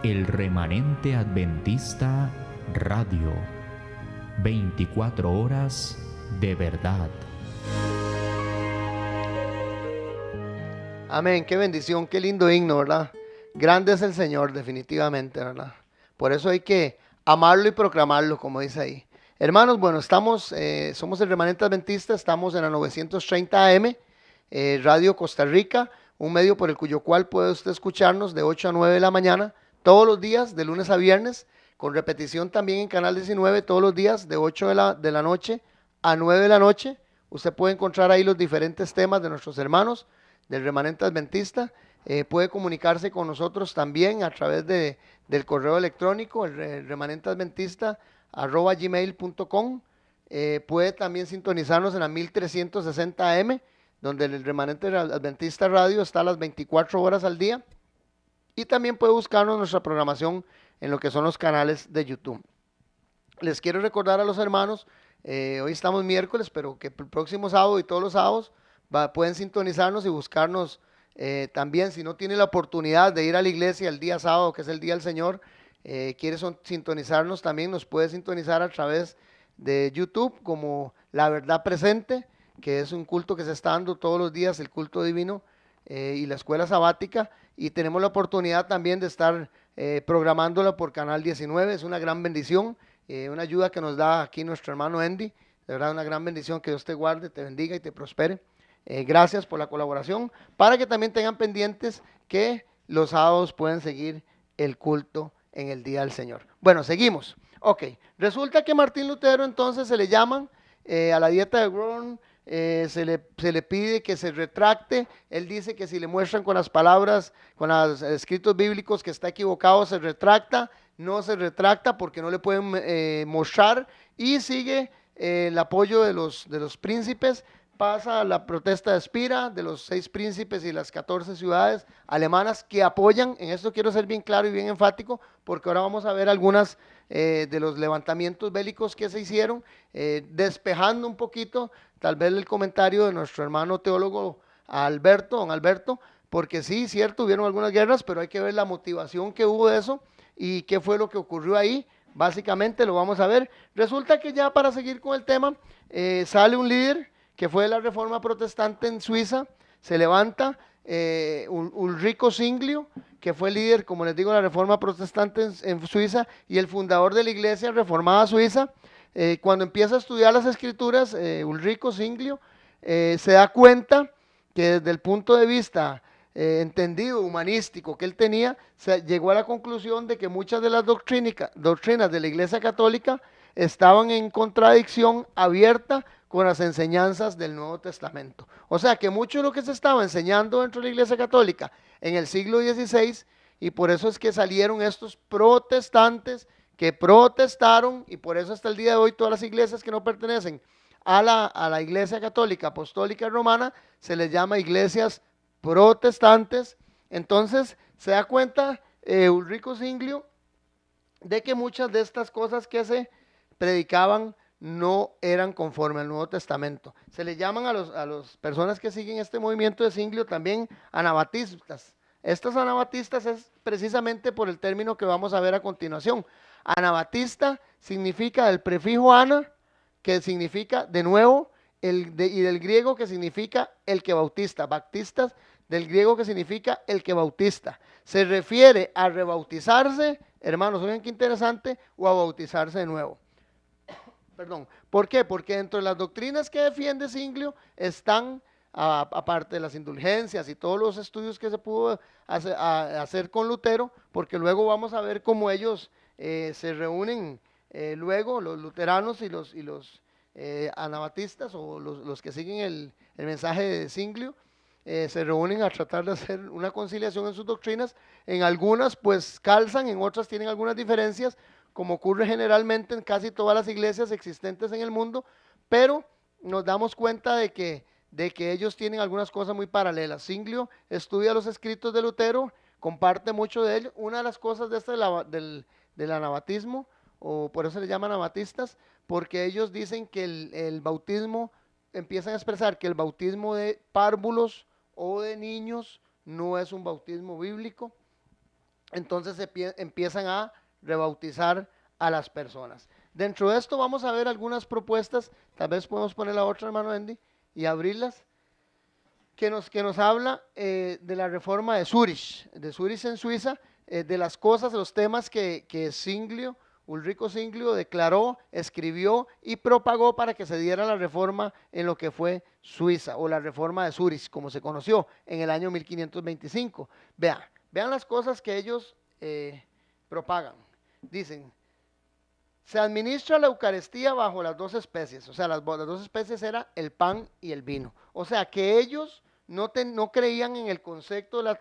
el Remanente Adventista Radio. 24 horas de verdad. Amén, qué bendición, qué lindo himno, ¿verdad? Grande es el Señor, definitivamente, ¿verdad? Por eso hay que amarlo y proclamarlo, como dice ahí. Hermanos, bueno, somos el Remanente Adventista, estamos en la 930 AM, Radio Costa Rica, un medio por el cual puede usted escucharnos de 8 a 9 de la mañana todos los días, de lunes a viernes, con repetición también en Canal 19, todos los días, de 8 de la noche a 9 de la noche. Usted puede encontrar ahí los diferentes temas de nuestros hermanos del Remanente Adventista. Puede comunicarse con nosotros también a través del correo electrónico, el remanenteadventista@gmail.com. Puede también sintonizarnos en la 1360 AM, donde el Remanente Adventista Radio está a las 24 horas al día. Y también puede buscarnos nuestra programación en lo que son los canales de YouTube. Les quiero recordar a los hermanos, hoy estamos miércoles, pero que el próximo sábado y todos los sábados pueden sintonizarnos y buscarnos también. Si no tiene la oportunidad de ir a la iglesia el día sábado, que es el día del Señor, quiere sintonizarnos también, nos puede sintonizar a través de YouTube como La Verdad Presente, que es un culto que se está dando todos los días, el culto divino y la escuela sabática, y tenemos la oportunidad también de estar programándola por Canal 19, es una gran bendición, una ayuda que nos da aquí nuestro hermano Andy, de verdad una gran bendición, que Dios te guarde, te bendiga y te prospere. Gracias por la colaboración, para que también tengan pendientes que los sábados pueden seguir el culto en el día del Señor. Bueno, seguimos. Ok, resulta que Martín Lutero entonces se le llaman a la dieta de Worm, se le pide que se retracte. Él dice que si le muestran con las palabras, con los escritos bíblicos que está equivocado, se retracta. No se retracta porque no le pueden mostrar, y sigue el apoyo de los príncipes. Pasa la protesta de Spira, de los 6 príncipes y las 14 ciudades alemanas que apoyan. En esto quiero ser bien claro y bien enfático, porque ahora vamos a ver algunas de los levantamientos bélicos que se hicieron, despejando un poquito tal vez el comentario de nuestro hermano teólogo don Alberto, porque sí, cierto, hubieron algunas guerras, pero hay que ver la motivación que hubo de eso y qué fue lo que ocurrió ahí. Básicamente lo vamos a ver. Resulta que ya, para seguir con el tema, sale un líder que fue de la Reforma Protestante en Suiza, se levanta Ulrico Zwinglio, que fue líder, como les digo, de la Reforma Protestante en Suiza y el fundador de la Iglesia Reformada Suiza. Cuando empieza a estudiar las Escrituras, Ulrico Zwinglio se da cuenta que desde el punto de vista entendido, humanístico que él tenía, llegó a la conclusión de que muchas de las doctrinas de la Iglesia Católica estaban en contradicción abierta con las enseñanzas del Nuevo Testamento. O sea que mucho de lo que se estaba enseñando dentro de la Iglesia Católica en el siglo XVI, y por eso es que salieron estos protestantes que protestaron, y por eso hasta el día de hoy todas las iglesias que no pertenecen a la Iglesia Católica Apostólica Romana se les llama iglesias protestantes. Entonces se da cuenta Ulrico Zwinglio de que muchas de estas cosas que se predicaban no eran conforme al Nuevo Testamento. Se le llaman a las personas que siguen este movimiento de Zwinglio también anabatistas. Estos anabatistas es precisamente por el término que vamos a ver a continuación. Anabatista significa del prefijo ana, que significa de nuevo, y del griego que significa el que bautiza. Baptistas, del griego que significa el que bautiza. Se refiere a rebautizarse, hermanos, oigan qué interesante, o a bautizarse de nuevo. Perdón. ¿Por qué? Porque dentro de las doctrinas que defiende Zwinglio están, aparte de las indulgencias y todos los estudios que se pudo hacer con Lutero, porque luego vamos a ver cómo ellos se reúnen, luego los luteranos y los anabatistas, o los que siguen el mensaje de Zwinglio, se reúnen a tratar de hacer una conciliación en sus doctrinas. En algunas pues calzan, en otras tienen algunas diferencias, como ocurre generalmente en casi todas las iglesias existentes en el mundo, pero nos damos cuenta de que ellos tienen algunas cosas muy paralelas. Zwinglio estudia los escritos de Lutero, comparte mucho de ellos. Una de las cosas de del anabatismo, o por eso se les llaman anabatistas, porque ellos dicen que el bautismo, empiezan a expresar que el bautismo de párvulos o de niños no es un bautismo bíblico. Entonces empiezan a rebautizar a las personas. Dentro de esto vamos a ver algunas propuestas, tal vez podemos poner la otra, hermano Andy, y abrirlas, que nos habla de la reforma de Zurich en Suiza, de las cosas, de los temas que Ulrico Zwinglio declaró, escribió y propagó para que se diera la reforma en lo que fue Suiza, o la reforma de Zurich, como se conoció en el año 1525. Vean las cosas que ellos propagan. Dicen, se administra la Eucaristía bajo las dos especies, o sea, las dos especies era el pan y el vino. O sea, que ellos no creían en el concepto de la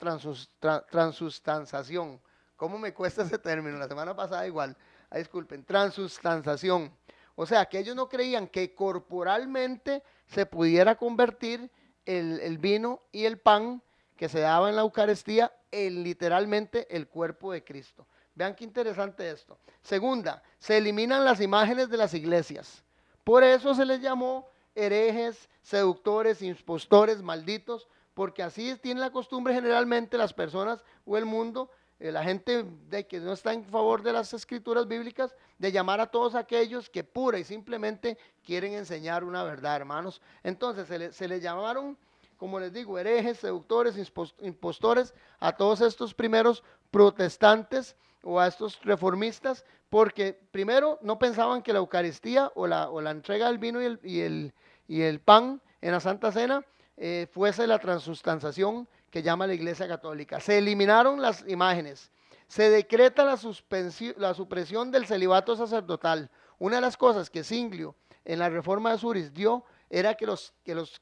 transustanciación. ¿Cómo me cuesta ese término? La semana pasada igual. Disculpen, transustanciación. O sea, que ellos no creían que corporalmente se pudiera convertir el vino y el pan que se daba en la Eucaristía en literalmente el cuerpo de Cristo. Vean qué interesante esto. Segunda, se eliminan las imágenes de las iglesias. Por eso se les llamó herejes, seductores, impostores, malditos, porque así tiene la costumbre generalmente las personas o el mundo, la gente que no está en favor de las escrituras bíblicas, de llamar a todos aquellos que pura y simplemente quieren enseñar una verdad, hermanos. Entonces se les llamaron, como les digo, herejes, seductores, impostores a todos estos primeros protestantes o a estos reformistas, porque primero no pensaban que la Eucaristía o la entrega del vino y el pan en la Santa Cena fuese la transustanciación que llama la Iglesia Católica. Se eliminaron las imágenes, se decreta la supresión del celibato sacerdotal. Una de las cosas que Zwinglio en la Reforma de Zurich dio era que los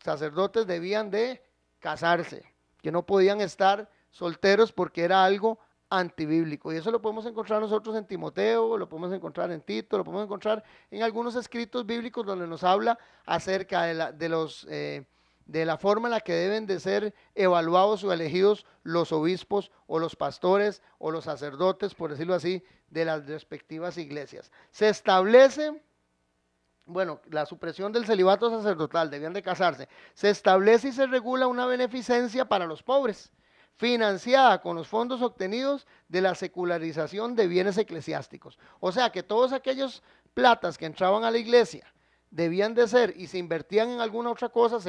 sacerdotes debían de casarse, que no podían estar solteros porque era algo antibíblico. Y eso lo podemos encontrar nosotros en Timoteo, lo podemos encontrar en Tito, lo podemos encontrar en algunos escritos bíblicos donde nos habla acerca de la forma en la que deben de ser evaluados o elegidos los obispos o los pastores o los sacerdotes, por decirlo así, de las respectivas iglesias. Se establece, bueno, la supresión del celibato sacerdotal, debían de casarse. Se establece y se regula una beneficencia para los pobres, financiada con los fondos obtenidos de la secularización de bienes eclesiásticos. O sea que todos aquellos platas que entraban a la iglesia debían de ser y se invertían en alguna otra cosa,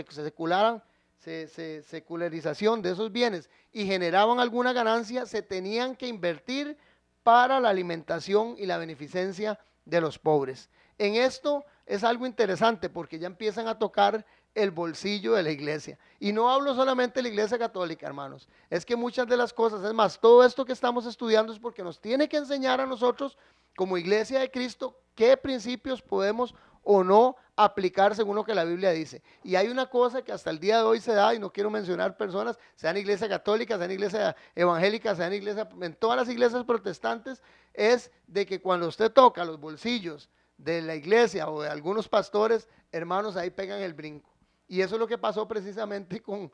secularización de esos bienes y generaban alguna ganancia, se tenían que invertir para la alimentación y la beneficencia de los pobres. En esto es algo interesante porque ya empiezan a tocar el bolsillo de la iglesia. Y no hablo solamente de la iglesia católica, hermanos. Es que muchas de las cosas, es más, todo esto que estamos estudiando es porque nos tiene que enseñar a nosotros, como iglesia de Cristo, qué principios podemos o no aplicar según lo que la Biblia dice. Y hay una cosa que hasta el día de hoy se da, y no quiero mencionar personas, sean iglesia católica, sean iglesia evangélica, sean iglesia, en todas las iglesias protestantes, es de que cuando usted toca los bolsillos de la iglesia o de algunos pastores, hermanos, ahí pegan el brinco. Y eso es lo que pasó precisamente con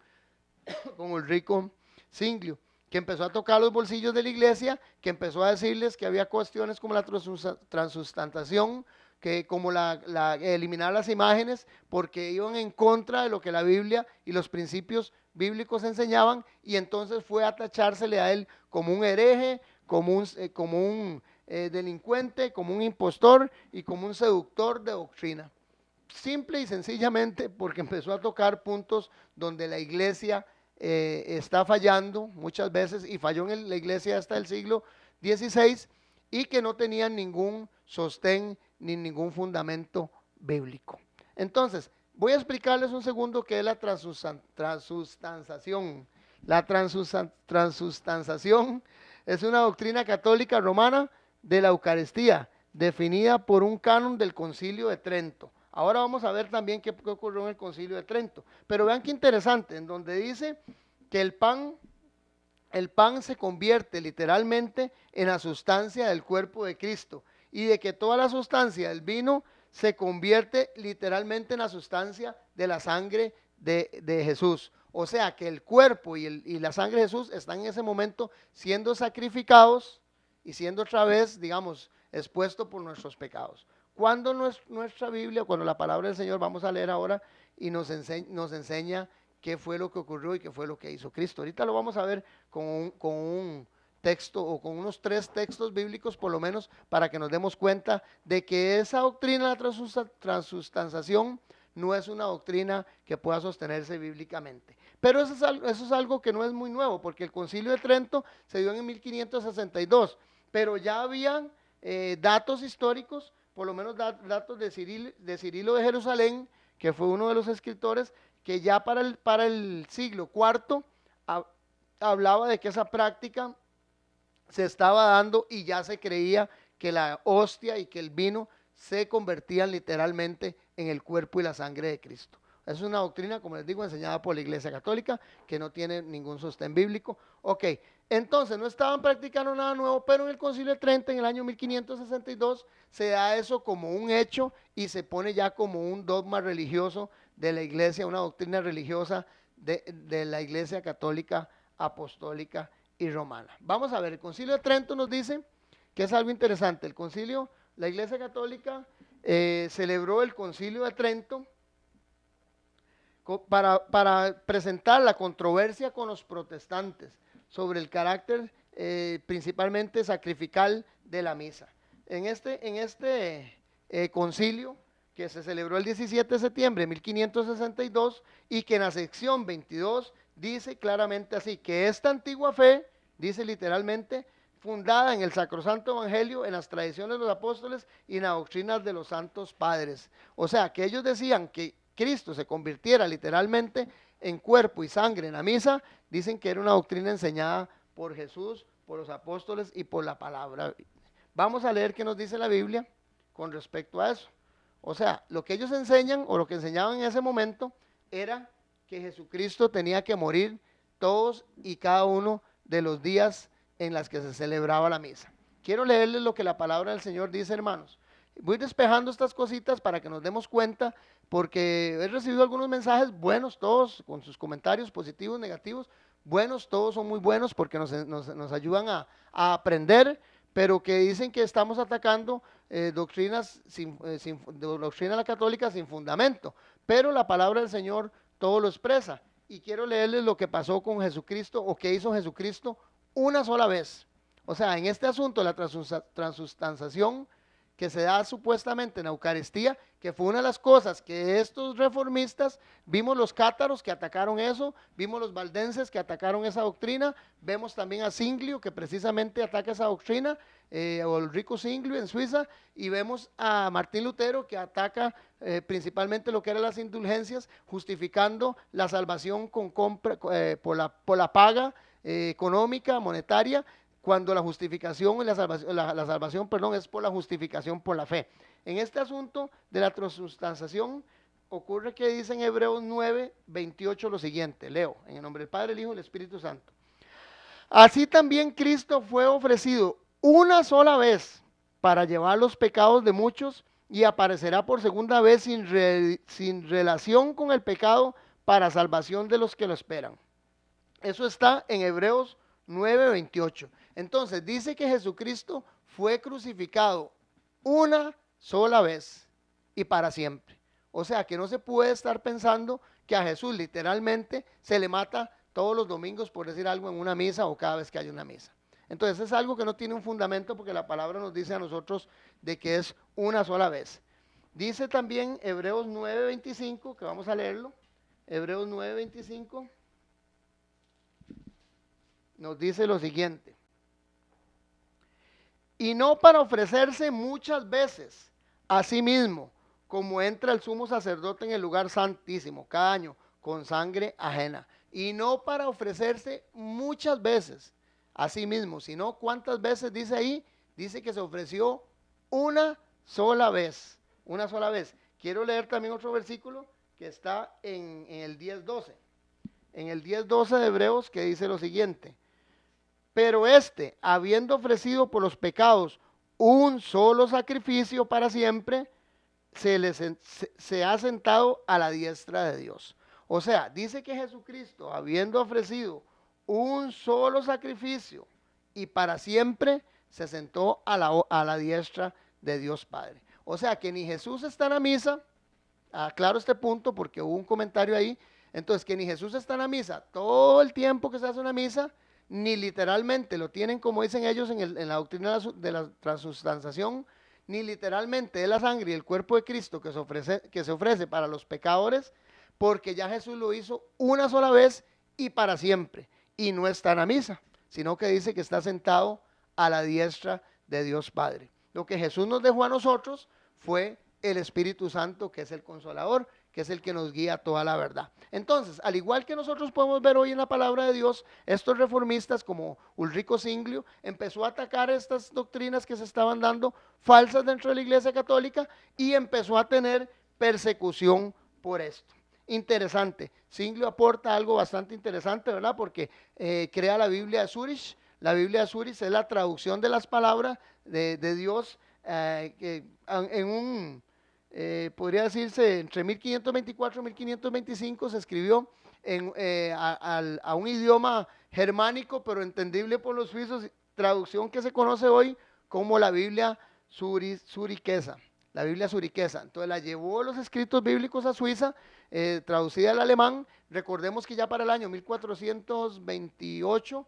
Ulrico Zwinglio, que empezó a tocar los bolsillos de la iglesia, que empezó a decirles que había cuestiones como la transustanciación, que como eliminar las imágenes, porque iban en contra de lo que la Biblia y los principios bíblicos enseñaban, y entonces fue a tachársele a él como un hereje, como un delincuente, como un impostor y como un seductor de doctrina. Simple y sencillamente porque empezó a tocar puntos donde la iglesia está fallando muchas veces, y falló en la iglesia hasta el siglo XVI, y que no tenían ningún sostén ni ningún fundamento bíblico. Entonces, voy a explicarles un segundo qué es la transustanciación. La transustanciación es una doctrina católica romana de la Eucaristía, definida por un canon del Concilio de Trento. Ahora vamos a ver también qué ocurrió en el Concilio de Trento. Pero vean qué interesante, en donde dice que el pan se convierte literalmente en la sustancia del cuerpo de Cristo, y de que toda la sustancia del vino se convierte literalmente en la sustancia de la sangre de Jesús. O sea que el cuerpo y la sangre de Jesús están en ese momento siendo sacrificados y siendo otra vez, digamos, expuestos por nuestros pecados. Cuando nuestra Biblia, cuando la palabra del Señor, vamos a leer ahora y nos enseña qué fue lo que ocurrió y qué fue lo que hizo Cristo. Ahorita lo vamos a ver con un texto o con unos 3 textos bíblicos por lo menos, para que nos demos cuenta de que esa doctrina de la transustanciación no es una doctrina que pueda sostenerse bíblicamente. Pero eso es algo que no es muy nuevo, porque el Concilio de Trento se dio en 1562, pero ya habían datos históricos, por lo menos datos de Cirilo de Jerusalén, que fue uno de los escritores, que ya para el siglo IV hablaba de que esa práctica se estaba dando y ya se creía que la hostia y que el vino se convertían literalmente en el cuerpo y la sangre de Cristo. Es una doctrina, como les digo, enseñada por la Iglesia Católica, que no tiene ningún sostén bíblico. Ok, entonces no estaban practicando nada nuevo, pero en el Concilio de Trento, en el año 1562, se da eso como un hecho y se pone ya como un dogma religioso de la Iglesia, una doctrina religiosa de la Iglesia Católica, Apostólica y Romana. Vamos a ver, el Concilio de Trento nos dice que es algo interesante. El concilio, la Iglesia Católica celebró el Concilio de Trento para presentar la controversia con los protestantes sobre el carácter principalmente sacrificial de la misa. En este concilio, que se celebró el 17 de septiembre de 1562 y que en la sección 22 dice claramente así, que esta antigua fe, dice literalmente, fundada en el sacrosanto evangelio, en las tradiciones de los apóstoles y en las doctrinas de los santos padres. O sea, que ellos decían que Cristo se convirtiera literalmente en cuerpo y sangre en la misa, dicen que era una doctrina enseñada por Jesús, por los apóstoles y por la palabra. Vamos a leer qué nos dice la Biblia con respecto a eso. O sea, lo que ellos enseñan o lo que enseñaban en ese momento era que Jesucristo tenía que morir todos y cada uno de los días en las que se celebraba la misa. Quiero leerles lo que la palabra del Señor dice, hermanos. Voy despejando estas cositas para que nos demos cuenta, porque he recibido algunos mensajes buenos todos, con sus comentarios positivos, negativos, buenos, todos son muy buenos porque nos ayudan a aprender, pero que dicen que estamos atacando doctrina de la católica sin fundamento, pero la palabra del Señor todo lo expresa. Y quiero leerles lo que pasó con Jesucristo o que hizo Jesucristo una sola vez. O sea, en este asunto de la transustanciación que se da supuestamente en la Eucaristía, que fue una de las cosas que estos reformistas, vimos los cátaros que atacaron eso, vimos los valdenses que atacaron esa doctrina, vemos también a Zwinglio que precisamente ataca esa doctrina, o el rico Zwinglio en Suiza, y vemos a Martín Lutero que ataca principalmente lo que eran las indulgencias, justificando la salvación con compra, por la paga económica, monetaria, cuando la justificación y la salvación, perdón, es por la justificación por la fe. En este asunto de la transustanciación ocurre que dice en Hebreos 9, 28 lo siguiente, leo, en el nombre del Padre, el Hijo y el Espíritu Santo. Así también Cristo fue ofrecido una sola vez para llevar los pecados de muchos y aparecerá por segunda vez sin relación con el pecado para salvación de los que lo esperan. Eso está en Hebreos 9:28. Entonces dice que Jesucristo fue crucificado una sola vez y para siempre. O sea que no se puede estar pensando que a Jesús literalmente se le mata todos los domingos, por decir algo, en una misa o cada vez que hay una misa. Entonces es algo que no tiene un fundamento porque la palabra nos dice a nosotros de que es una sola vez. Dice también Hebreos 9:25, que vamos a leerlo. Hebreos 9:25 nos dice lo siguiente. Y no para ofrecerse muchas veces a sí mismo, como entra el sumo sacerdote en el lugar santísimo cada año, con sangre ajena. Y no para ofrecerse muchas veces a sí mismo, sino cuántas veces dice ahí, dice que se ofreció una sola vez, una sola vez. Quiero leer también otro versículo que está en el 10:12. En el 10:12 de Hebreos, que dice lo siguiente. Pero habiendo ofrecido por los pecados un solo sacrificio para siempre, se ha sentado a la diestra de Dios. O sea, dice que Jesucristo, habiendo ofrecido un solo sacrificio y para siempre, se sentó a la diestra de Dios Padre. O sea, que ni Jesús está en la misa, aclaro este punto porque hubo un comentario ahí, entonces que ni Jesús está en la misa todo el tiempo que se hace una misa, ni literalmente lo tienen como dicen ellos en la doctrina de la transustanciación, ni literalmente es la sangre y el cuerpo de Cristo que se ofrece para los pecadores, porque ya Jesús lo hizo una sola vez y para siempre, y no está en la misa, sino que dice que está sentado a la diestra de Dios Padre. Lo que Jesús nos dejó a nosotros fue el Espíritu Santo, que es el Consolador, que es el que nos guía a toda la verdad. Entonces, al igual que nosotros podemos ver hoy en la palabra de Dios, estos reformistas como Ulrico Zwinglio empezó a atacar estas doctrinas que se estaban dando falsas dentro de la Iglesia Católica y empezó a tener persecución por esto. Interesante, Zwinglio aporta algo bastante interesante, ¿verdad? Porque crea la Biblia de Zurich. La Biblia de Zurich es la traducción de las palabras de Dios que en un, podría decirse, entre 1524 y 1525 se escribió a un idioma germánico, pero entendible por los suizos, traducción que se conoce hoy como la Biblia zuriquesa. La Biblia zuriquesa. Entonces la llevó los escritos bíblicos a Suiza, traducida al alemán. Recordemos que ya para el año 1428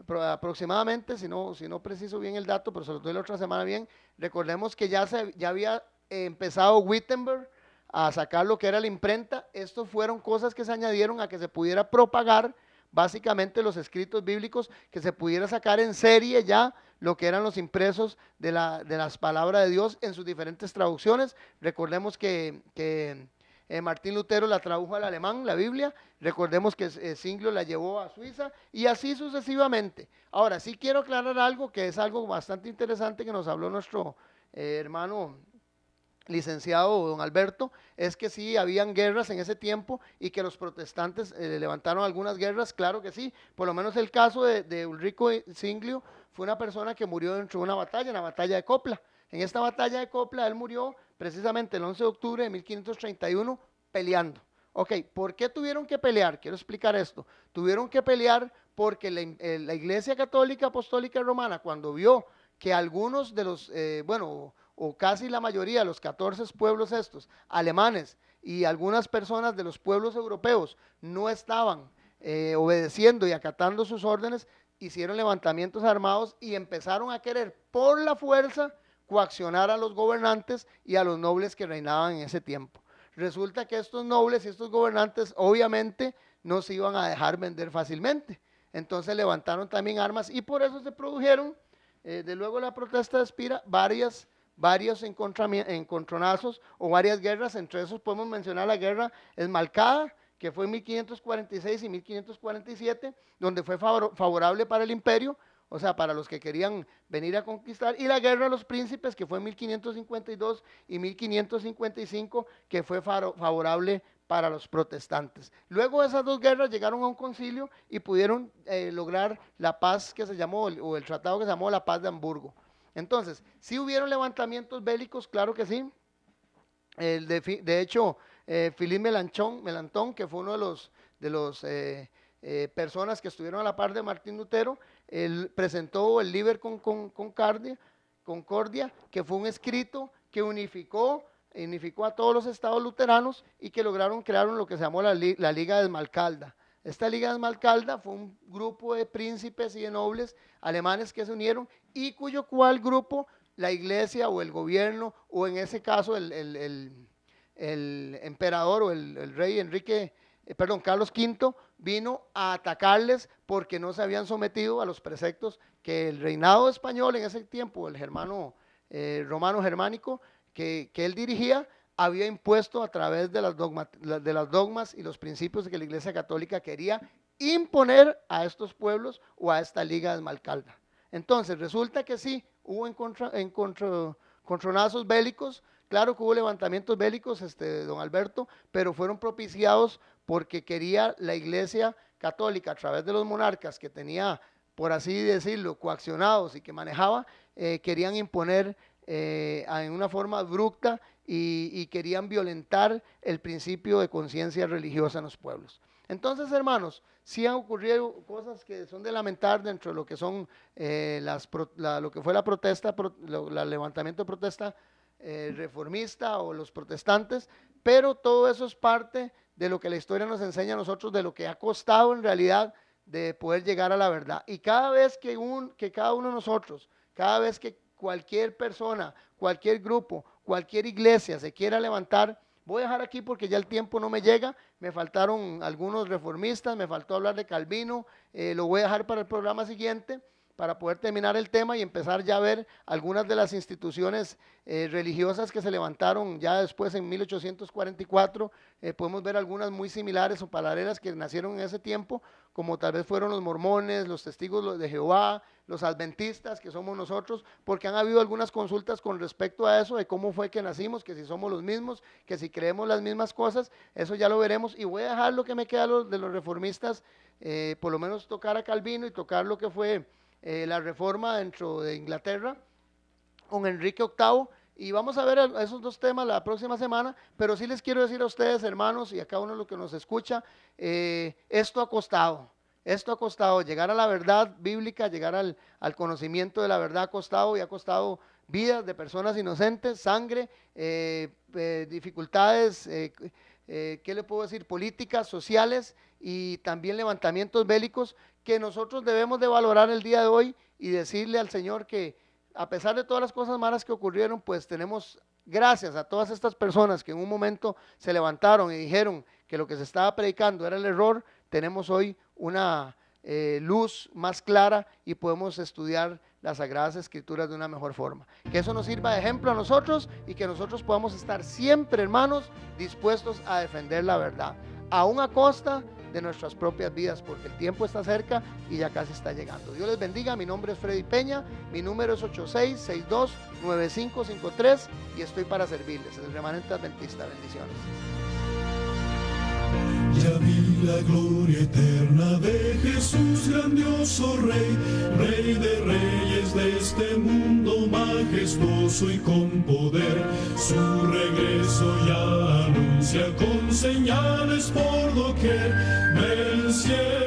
aproximadamente, si no preciso bien el dato, pero se lo doy la otra semana bien, recordemos que ya había empezado Wittenberg a sacar lo que era la imprenta. Estos fueron cosas que se añadieron a que se pudiera propagar básicamente los escritos bíblicos, que se pudiera sacar en serie ya lo que eran los impresos de las palabras de Dios en sus diferentes traducciones. Recordemos que Martín Lutero la tradujo al alemán, la Biblia. Recordemos que Zwinglio la llevó a Suiza y así sucesivamente. Ahora, sí quiero aclarar algo que es algo bastante interesante que nos habló nuestro hermano licenciado don Alberto, es que sí, habían guerras en ese tiempo y que los protestantes levantaron algunas guerras, claro que sí. Por lo menos el caso de Ulrico Zwinglio fue una persona que murió dentro de una batalla, en la batalla de Copla. En esta batalla de Copla él murió precisamente el 11 de octubre de 1531 peleando. Ok, ¿por qué tuvieron que pelear? Quiero explicar esto. Tuvieron que pelear porque la Iglesia Católica Apostólica Romana, cuando vio que algunos de los, o casi la mayoría de los 14 pueblos estos, alemanes y algunas personas de los pueblos europeos no estaban obedeciendo y acatando sus órdenes, hicieron levantamientos armados y empezaron a querer por la fuerza coaccionar a los gobernantes y a los nobles que reinaban en ese tiempo. Resulta que estos nobles y estos gobernantes obviamente no se iban a dejar vender fácilmente. Entonces levantaron también armas y por eso se produjeron, de luego la protesta de Espira, varios encontronazos o varias guerras. Entre esos podemos mencionar la guerra Esmalcada, que fue en 1546 y 1547, donde fue favorable para el imperio, o sea, para los que querían venir a conquistar, y la guerra de los príncipes, que fue en 1552 y 1555, que fue favorable para los protestantes. Luego de esas dos guerras llegaron a un concilio y pudieron lograr la paz que se llamó, o el tratado que se llamó la paz de Hamburgo. Entonces, ¿sí hubieron levantamientos bélicos? Claro que sí. De hecho, Philippe Melanchthon, que fue uno de los personas que estuvieron a la par de Martín Lutero, él presentó el Liber Concordia, que fue un escrito que unificó a todos los estados luteranos y que lograron crear lo que se llamó la Liga de Esmalcalda. Esta Liga de Esmalcalda fue un grupo de príncipes y de nobles alemanes que se unieron y cuyo cual grupo la iglesia o el gobierno, o en ese caso el emperador o el rey Carlos V, vino a atacarles porque no se habían sometido a los preceptos que el reinado español en ese tiempo, el romano germánico que él dirigía, había impuesto a través de las dogmas y los principios que la Iglesia Católica quería imponer a estos pueblos o a esta Liga de Esmalcalda. Entonces resulta que sí, hubo encontronazos bélicos. Claro que hubo levantamientos bélicos, don Alberto, pero fueron propiciados porque quería la Iglesia Católica, a través de los monarcas que tenía, por así decirlo, coaccionados y que manejaba, querían imponer en una forma abrupta y querían violentar el principio de conciencia religiosa en los pueblos. Entonces, hermanos, sí han ocurrido cosas que son de lamentar dentro de lo que son lo que fue la protesta, el levantamiento de protesta reformista o los protestantes, pero todo eso es parte de lo que la historia nos enseña a nosotros, de lo que ha costado en realidad de poder llegar a la verdad. Y cada vez que cada uno de nosotros, cada vez que cualquier persona, cualquier grupo, cualquier iglesia se quiera levantar, voy a dejar aquí porque ya el tiempo no me llega, me faltaron algunos reformistas, me faltó hablar de Calvino, lo voy a dejar para el programa siguiente, para poder terminar el tema y empezar ya a ver algunas de las instituciones religiosas que se levantaron ya después en 1844. Podemos ver algunas muy similares o paralelas que nacieron en ese tiempo, como tal vez fueron los mormones, los testigos de Jehová, los adventistas, que somos nosotros, porque han habido algunas consultas con respecto a eso, de cómo fue que nacimos, que si somos los mismos, que si creemos las mismas cosas. Eso ya lo veremos, y voy a dejar lo que me queda de los reformistas, por lo menos tocar a Calvino y tocar lo que fue la reforma dentro de Inglaterra con Enrique VIII, y vamos a ver esos dos temas la próxima semana. Pero sí les quiero decir a ustedes, hermanos, y a cada uno de los que nos escucha, esto ha costado llegar a la verdad bíblica, llegar al conocimiento de la verdad, ha costado, y ha costado vidas de personas inocentes, sangre, dificultades, ¿qué le puedo decir? Políticas, sociales, y también levantamientos bélicos, que nosotros debemos de valorar el día de hoy y decirle al Señor que a pesar de todas las cosas malas que ocurrieron, pues tenemos, gracias a todas estas personas que en un momento se levantaron y dijeron que lo que se estaba predicando era el error, tenemos hoy una luz más clara y podemos estudiar las Sagradas Escrituras de una mejor forma. Que eso nos sirva de ejemplo a nosotros y que nosotros podamos estar siempre, hermanos, dispuestos a defender la verdad, aún a costa de nuestras propias vidas, porque el tiempo está cerca y ya casi está llegando. Dios les bendiga. Mi nombre es Freddy Peña, mi número es 8662-9553 y estoy para servirles. El Remanente Adventista. Bendiciones. Ya vi la gloria eterna de Jesús, grandioso Rey, Rey de reyes de este mundo, majestuoso y con poder. Su regreso ya anuncia con señales por doquier. Ven, cielo.